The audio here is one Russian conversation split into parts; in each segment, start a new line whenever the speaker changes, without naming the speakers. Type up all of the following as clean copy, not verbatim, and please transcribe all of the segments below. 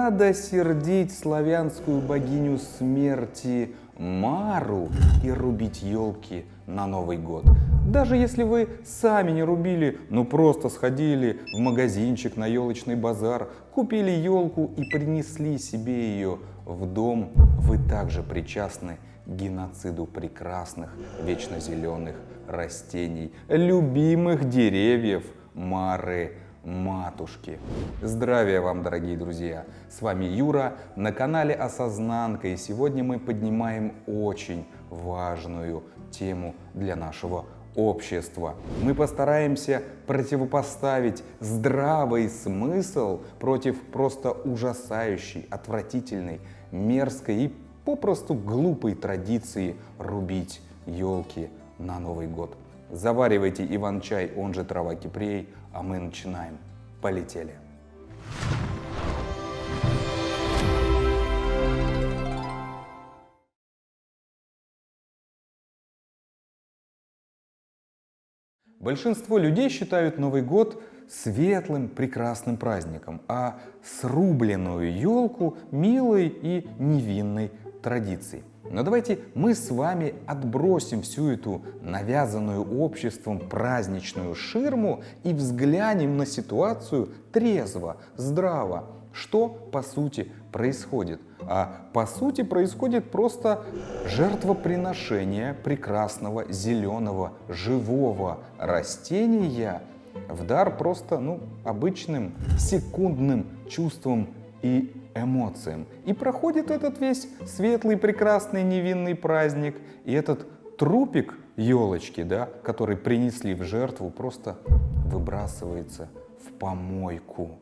надо сердить славянскую богиню смерти Мару и рубить елки на Новый год. Даже если вы сами не рубили, но просто сходили в магазинчик на елочный базар, купили елку и принесли себе ее в дом, вы также причастны к геноциду прекрасных вечно зеленых растений, любимых деревьев Мары Матушки. Здравия вам, дорогие друзья! С вами Юра на канале Осознанка, и сегодня мы поднимаем очень важную тему для нашего общества. Мы постараемся противопоставить здравый смысл против просто ужасающей, отвратительной, мерзкой и попросту глупой традиции рубить елки на Новый год. Заваривайте иван-чай, он же трава кипрей, а мы начинаем. Полетели! Большинство людей считают Новый год светлым, прекрасным праздником, а срубленную елку милой и невинной традицией. Но давайте мы с вами отбросим всю эту навязанную обществом праздничную ширму и взглянем на ситуацию трезво, здраво. Что по сути происходит? А по сути происходит просто жертвоприношение прекрасного зеленого живого растения в дар просто обычным секундным чувствам и эмоциям. И проходит этот весь светлый, прекрасный, невинный праздник, и этот трупик елочки, который принесли в жертву, просто выбрасывается в помойку.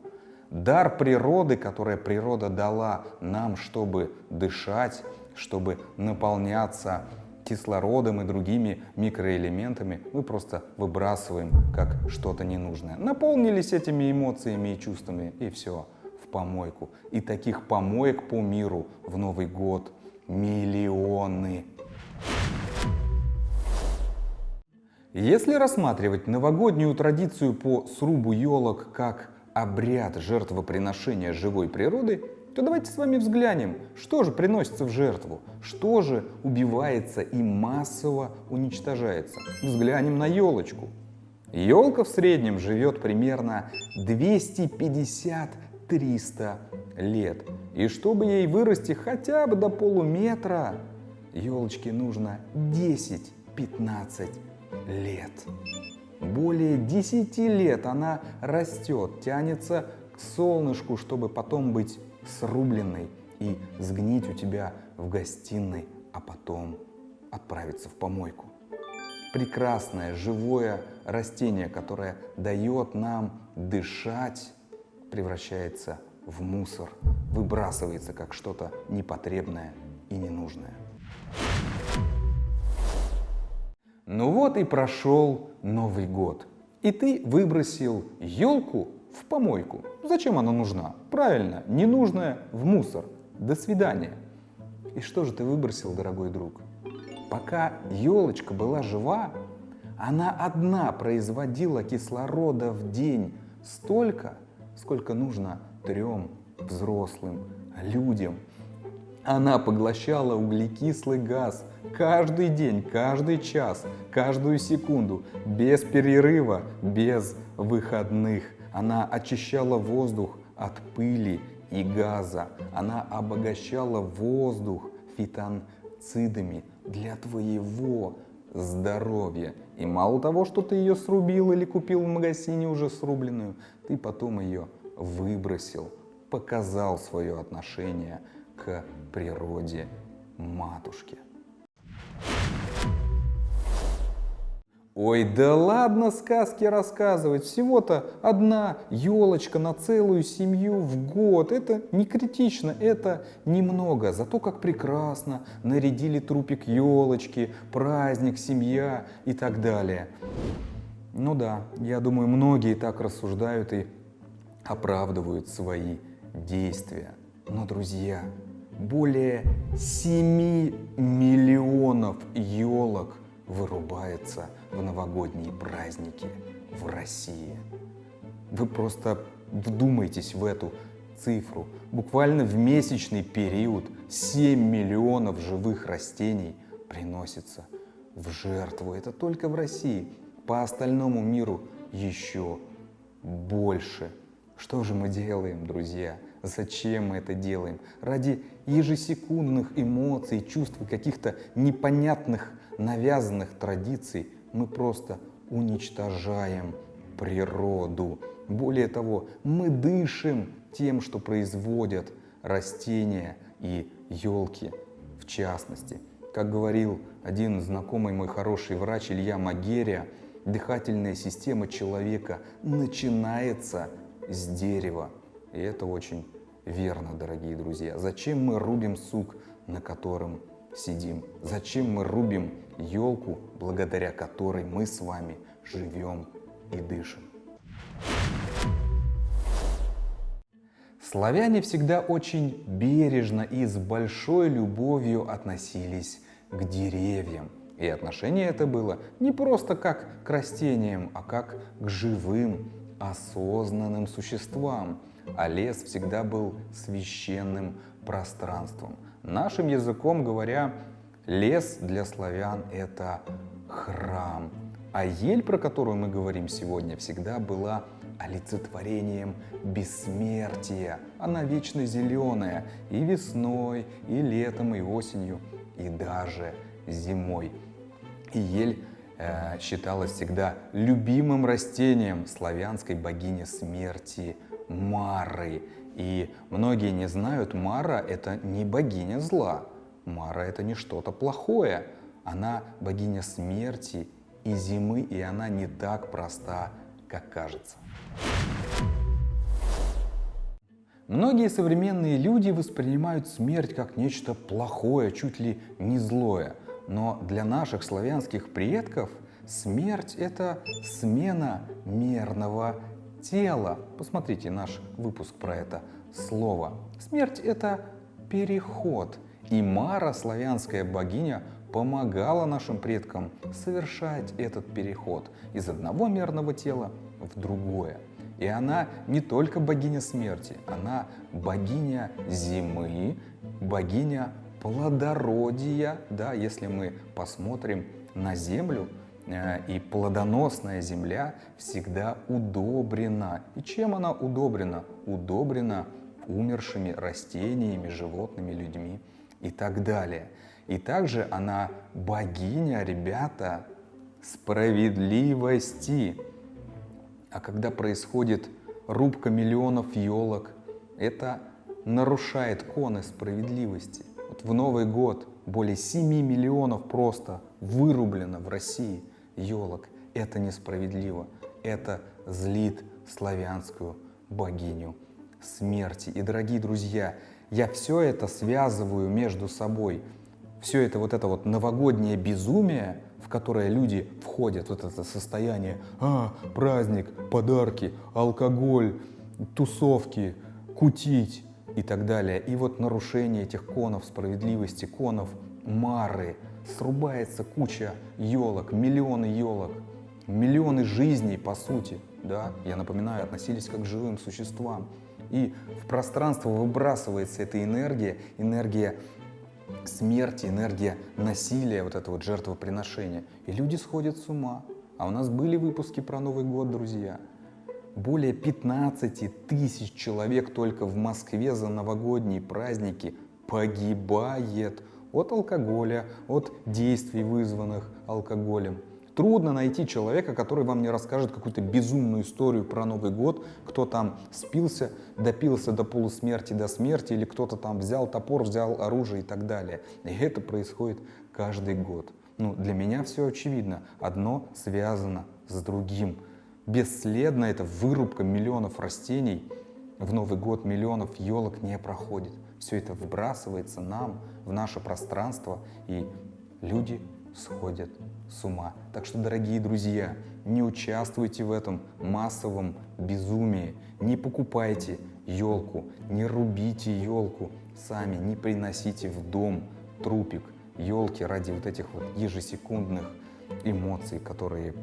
Дар природы, который природа дала нам, чтобы дышать, чтобы наполняться кислородом и другими микроэлементами, мы просто выбрасываем как что-то ненужное. Наполнились этими эмоциями и чувствами, и все, в помойку. И таких помоек по миру в Новый год миллионы. Если рассматривать новогоднюю традицию по срубу елок как обряд жертвоприношения живой природы, то давайте с вами взглянем, что же приносится в жертву, что же убивается и массово уничтожается. Взглянем на елочку. Елка в среднем живет примерно 250-300 лет. И чтобы ей вырасти хотя бы до полуметра, елочке нужно 10-15 лет. Более 10 лет она растет, тянется к солнышку, чтобы потом быть срубленной и сгнить у тебя в гостиной, а потом отправиться в помойку. Прекрасное живое растение, которое дает нам дышать, превращается в мусор, выбрасывается как что-то непотребное и ненужное. Ну вот и прошел Новый год. И ты выбросил елку в помойку. Зачем она нужна? Правильно, ненужная в мусор. До свидания. И что же ты выбросил, дорогой друг? Пока елочка была жива, она одна производила кислорода в день столько, сколько нужно 3 взрослым людям. Она поглощала углекислый газ каждый день, каждый час, каждую секунду, без перерыва, без выходных. Она очищала воздух от пыли и газа. Она обогащала воздух фитонцидами для твоего здоровья. И мало того, что ты ее срубил или купил в магазине уже срубленную, ты потом ее выбросил, показал свое отношение к природе матушки. Ой, да ладно сказки рассказывать, всего-то одна елочка на целую семью в год, это не критично, это немного, зато как прекрасно нарядили трупик елочки, праздник, семья и так далее. Ну да, я думаю, многие так рассуждают и оправдывают свои действия. Но, друзья, более 7 миллионов елок вырубается в новогодние праздники в России. Вы просто вдумайтесь в эту цифру. Буквально в месячный период 7 миллионов живых растений приносится в жертву. Это только в России. По остальному миру еще больше. Что же мы делаем, друзья? Зачем мы это делаем? Ради ежесекундных эмоций, чувств и каких-то непонятных навязанных традиций мы просто уничтожаем природу. Более того, мы дышим тем, что производят растения и елки в частности. Как говорил один знакомый мой хороший врач Илья Магерия, дыхательная система человека начинается с дерева. И это очень верно, дорогие друзья. Зачем мы рубим сук, на котором сидим? Зачем мы рубим елку, благодаря которой мы с вами живем и дышим? Славяне всегда очень бережно и с большой любовью относились к деревьям. И отношение это было не просто как к растениям, а как к живым, осознанным существам. А лес всегда был священным пространством. Нашим языком говоря, лес для славян – это храм. А ель, про которую мы говорим сегодня, всегда была олицетворением бессмертия. Она вечно зеленая и весной, и летом, и осенью, и даже зимой. И ель считалась всегда любимым растением славянской богини смерти Мары. И многие не знают, Мара – это не богиня зла. Мара – это не что-то плохое. Она богиня смерти и зимы, и она не так проста, как кажется. Многие современные люди воспринимают смерть как нечто плохое, чуть ли не злое. Но для наших славянских предков смерть – это смена мерного тела. Посмотрите наш выпуск про это слово. Смерть – это переход. И Мара, славянская богиня, помогала нашим предкам совершать этот переход из одного мерного тела в другое. И она не только богиня смерти, она богиня зимы, богиня плодородия. Да, если мы посмотрим на землю, и плодоносная земля всегда удобрена. И чем она удобрена? Удобрена умершими растениями, животными, людьми и так далее. И также она богиня, ребята, справедливости. А когда происходит рубка миллионов елок, это нарушает коны справедливости. Вот в Новый год более 7 миллионов просто вырублено в России елок. Это несправедливо. Это злит славянскую богиню смерти. И, дорогие друзья, я все это связываю между собой. Все это вот новогоднее безумие, в которое люди входят, вот это состояние праздник, подарки, алкоголь, тусовки, кутить и так далее. И вот нарушение этих конов справедливости, конов Мары. Срубается куча елок, миллионы жизней, по сути, да, я напоминаю, относились как к живым существам. И в пространство выбрасывается эта энергия, энергия смерти, энергия насилия, вот это вот жертвоприношение. И люди сходят с ума. А у нас были выпуски про Новый год, друзья. Более 15 тысяч человек только в Москве за новогодние праздники погибает от алкоголя, от действий, вызванных алкоголем. Трудно найти человека, который вам не расскажет какую-то безумную историю про Новый год, кто там спился, допился до полусмерти, до смерти, или кто-то там взял топор, взял оружие и так далее. И это происходит каждый год. Для меня все очевидно. Одно связано с другим. Бесследно эта вырубка миллионов растений в Новый год, миллионов елок не проходит. Все это выбрасывается нам в наше пространство, и люди сходят с ума. Так что, дорогие друзья, не участвуйте в этом массовом безумии, не покупайте елку, не рубите елку сами, не приносите в дом трупик елки ради вот этих вот ежесекундных эмоций, которые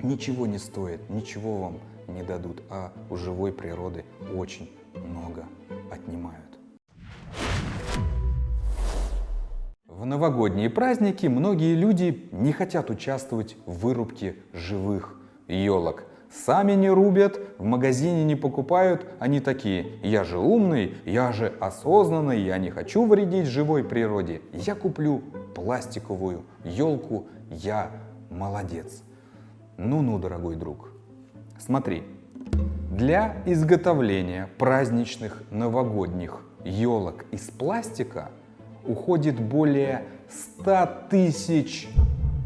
ничего не стоят, ничего вам не дадут, а у живой природы очень много отнимают. В новогодние праздники многие люди не хотят участвовать в вырубке живых елок. Сами не рубят, в магазине не покупают, они такие: я же умный, я же осознанный, я не хочу вредить живой природе, я куплю пластиковую елку, я молодец. Ну-ну, дорогой друг, смотри, для изготовления праздничных новогодних елок из пластика уходит более 100 тысяч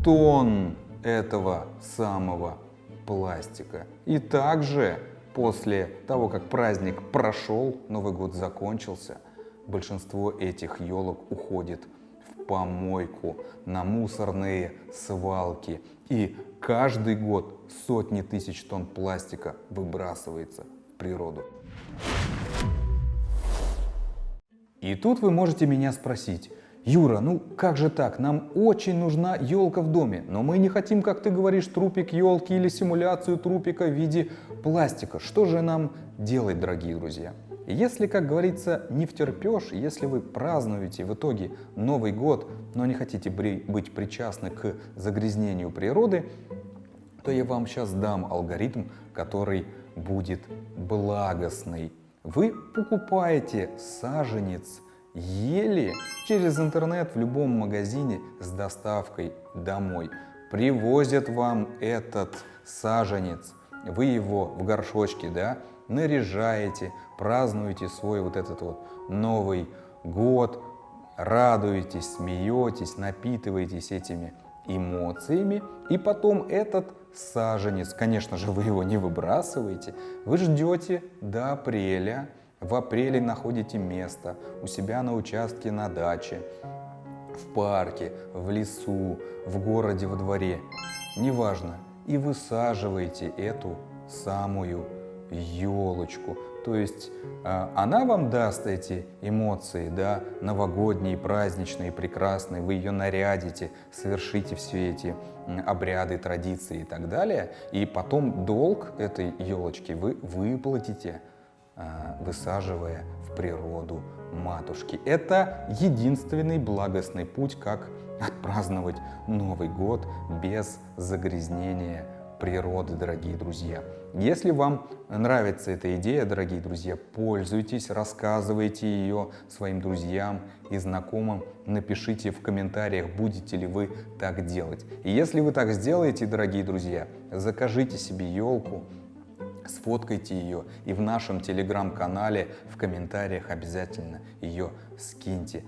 тонн этого самого пластика. И также после того, как праздник прошел, Новый год закончился, большинство этих елок уходит в помойку, на мусорные свалки. И каждый год сотни тысяч тонн пластика выбрасывается в природу. И тут вы можете меня спросить: Юра, ну как же так? Нам очень нужна елка в доме, но мы не хотим, как ты говоришь, трупик елки или симуляцию трупика в виде пластика. Что же нам делать, дорогие друзья? Если, как говорится, не втерпешь, если вы празднуете в итоге Новый год, но не хотите быть причастны к загрязнению природы, то я вам сейчас дам алгоритм, который будет благостный. Вы покупаете саженец ели через интернет в любом магазине с доставкой домой. Привозят вам этот саженец, вы его в горшочке, да, наряжаете, празднуете свой вот этот вот Новый год, радуетесь, смеетесь, напитываетесь этими эмоциями, и потом этот саженец, конечно же, вы его не выбрасываете, вы ждете до апреля. В апреле находите место у себя на участке, на даче, в парке, в лесу, в городе, во дворе, неважно, и высаживаете эту самую елочку. То есть она вам даст эти эмоции, да, новогодние, праздничные, прекрасные, вы ее нарядите, совершите все эти обряды, традиции и так далее, и потом долг этой елочки вы выплатите, высаживая в природу матушки. Это единственный благостный путь, как отпраздновать Новый год без загрязнения природы, дорогие друзья. Если вам нравится эта идея, дорогие друзья, пользуйтесь, рассказывайте ее своим друзьям и знакомым, напишите в комментариях, будете ли вы так делать. И если вы так сделаете, дорогие друзья, закажите себе елку, сфоткайте ее и в нашем телеграм-канале в комментариях обязательно ее скиньте.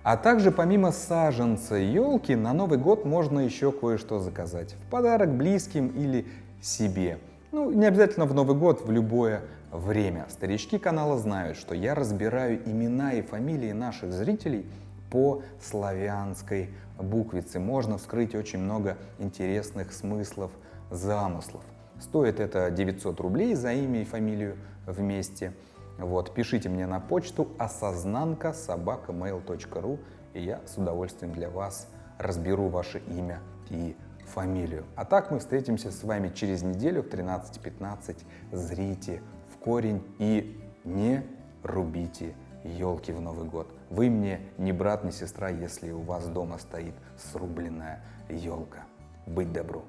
А также помимо саженца елки на Новый год можно еще кое-что заказать в подарок близким или себе. Ну, не обязательно в Новый год, в любое время. Старички канала знают, что я разбираю имена и фамилии наших зрителей по славянской буквице. Можно вскрыть очень много интересных смыслов, замыслов. Стоит это 900 рублей за имя и фамилию вместе. Вот, пишите мне на почту осознанка@mail.ru, и я с удовольствием для вас разберу ваше имя и фамилию. А так мы встретимся с вами через неделю в 13:15. Зрите в корень и не рубите елки в Новый год. Вы мне не брат, не сестра, если у вас дома стоит срубленная елка. Быть добру.